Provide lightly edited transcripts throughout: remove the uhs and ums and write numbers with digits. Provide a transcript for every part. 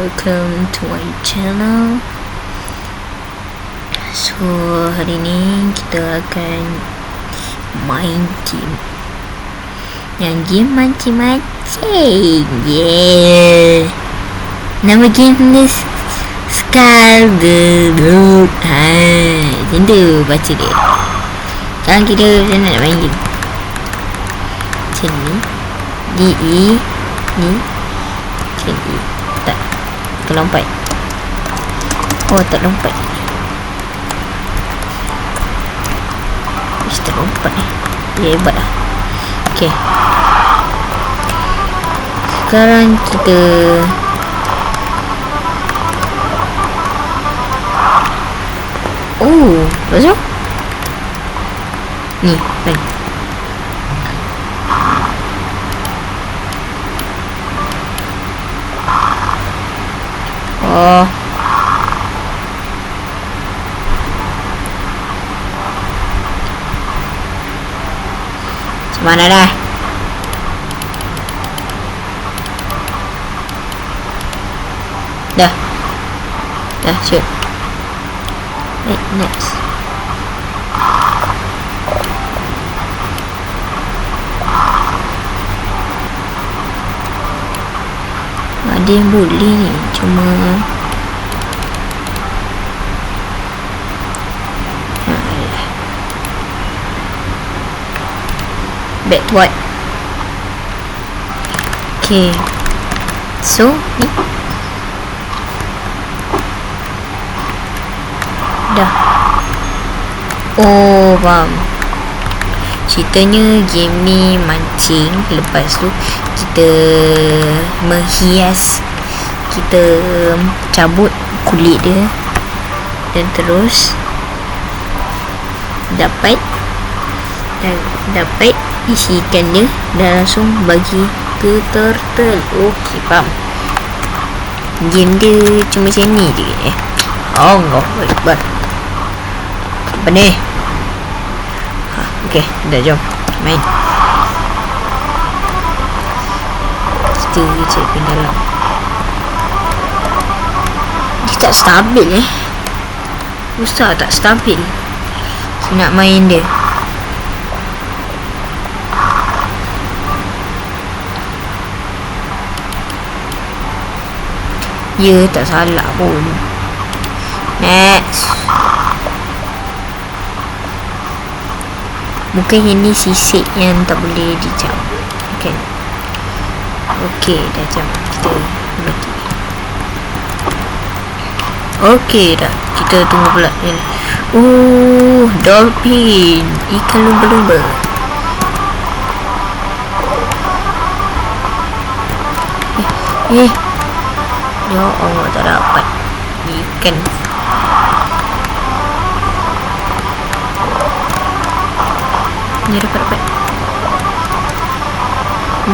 welcome to my channel. So hari ni kita akan main game. Yang game mancing-mancing. Yeah. Nama game ni Scalded. Macam tu baca dia. Sekarang kita nak main game macam ni. D-E ni macam ni. Tak terlompat. Oh tak lompat. Mesti terlompat ni. Dia hebat lah. Okay, sekarang kita lepas tu ni kan. Oh mana dah? Dah shoot. Next. Ada yang boleh ni, cuma back to what? Okay, so ni dah. Oh faham. Ceritanya game ni mancing. Lepas tu kita menghias, kita cabut kulit dia, dan terus dapat isi ikan dia dan langsung bagi ke turtle. Okay faham. Game dia cuma macam ni je Allah Akbar. Apa ni? Okay, dah jom main. Kita cek ke dalam. Dia tak stabil Usah tak stabil. Nak main dia. Ya, tak salah pun. Next. Mungkin ini sisik yang tak boleh dijam. Okay, dah jam. Kita mati. Okay dah. Kita tunggu pula. Dolphin. Ikan lumba-lumba. Ya Allah, tak dapat ikan. Ni dapat.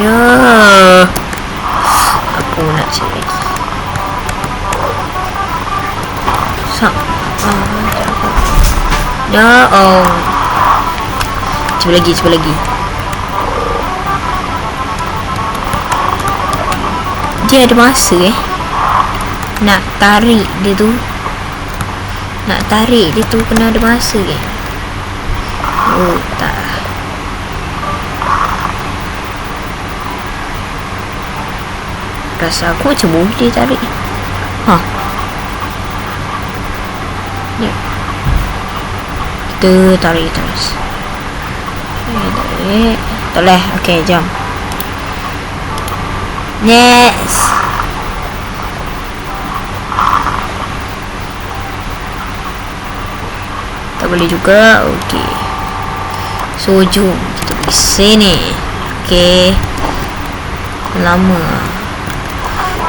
Ya, aku nak cek lagi. Ya Allah. Cuba lagi. Dia ada masa nak tarik dia tu. Kena ada masa Oh tak. Rasa aku macam boleh tarik. Ya. Kita tarik terus. Tak boleh. Okay, jom. Next. Tak boleh juga. Okay, so jom kita pergi sini. Okay, lama.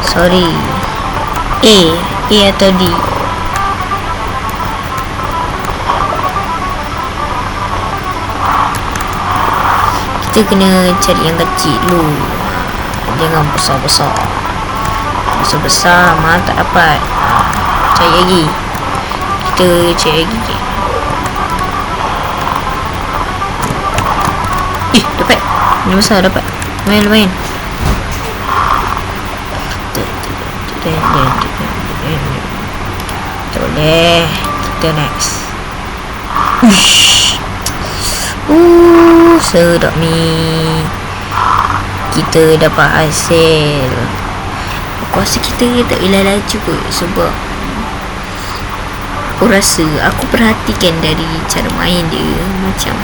Sorry. A atau D? Kita kena cari yang kecil dulu. Jangan besar-besar. Besar-besar malah tak dapat. Cari lagi. Kita cari lagi. Dapat. Ini besar dapat. Lumayan. Tak boleh. Kita next. Sedap ni. Kita dapat hasil. Aku rasa kita tak boleh laju kot. Sebab aku perhatikan dari cara main dia, macam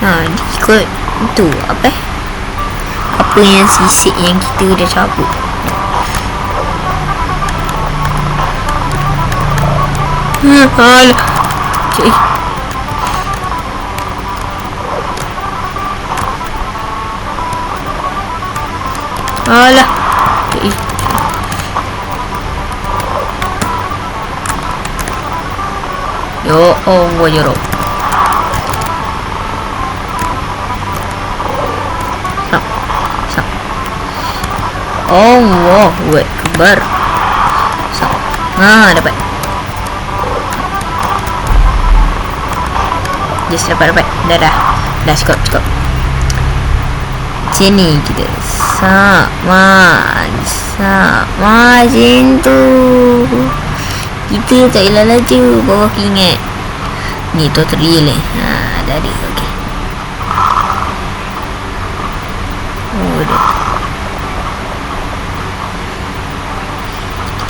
dia ikut tu apa yang sisik yang kita dah cabut. Alah. Alah. Ya Allah ya Rabb. Allahu Akbar. Dapat. Yes, dapat. Dah cukup. Sini kita sama macam tu. Kita tak elak laju. Bawa ingat ni tutorial dari okey. Dah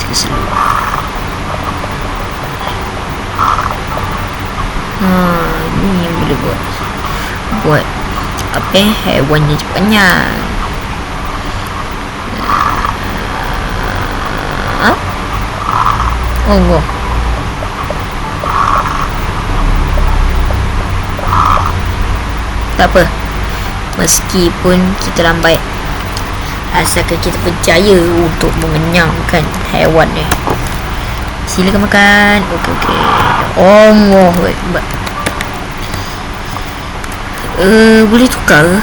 kita slow. Ni yang boleh buat haiwan yang cepatnya. Allah. Tak apa, meskipun kita lambat, asalkan kita berjaya untuk mengenyangkan haiwan ni. Silakan makan. Okey. Allah Akbar. Boleh tukar ke?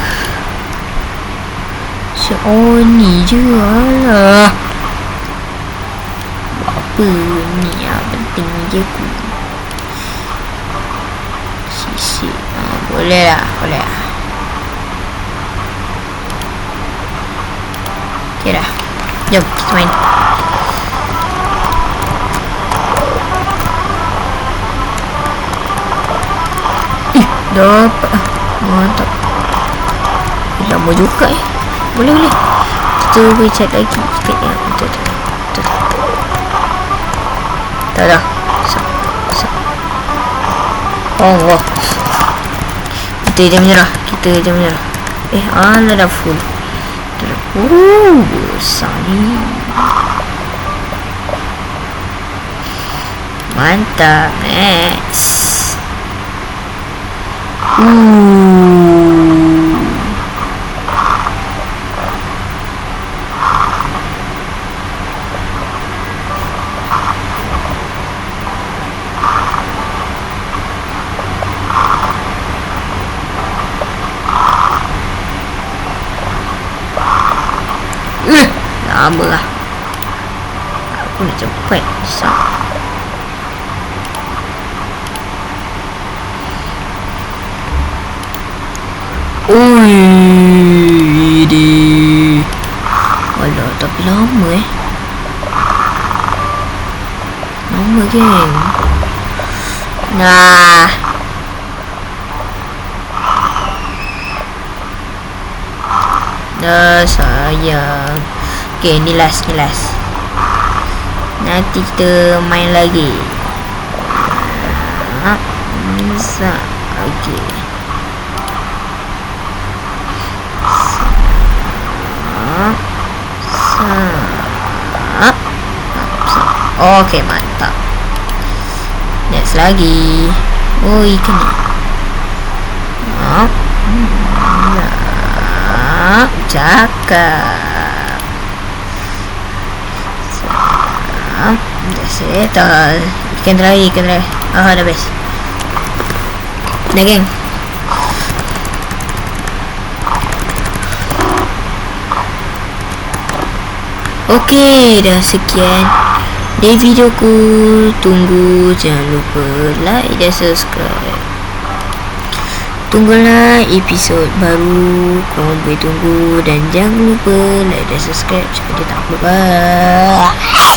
Ni je lah. Apa ni yang penting je aku. Sisik. Boleh lah. Okay dah. Jom kita main. Dapat. Mantap. Lama juga Boleh. Kita boleh chat lagi sikit ya. Betul. Tak dah. Allah. Kita jangan menyerah. Alah dah full. Besar ni. Mantap, Max. Lama lah. Aku nak cepat. Alah, tapi lama lama geng. Dah sayang. Okay, ni last. Nanti kita main lagi. Bisa. Okay. Okay, mantap. Next lagi. Ikan ni. Cakap. Dah settle. Ikan terakhir. Dah best. Dah geng. Okey, dah sekian dari videoku. Tunggu, jangan lupa like dan subscribe. Tunggulah episod baru. Korang boleh tunggu. Dan jangan lupa like dan subscribe supaya dia tak lupa.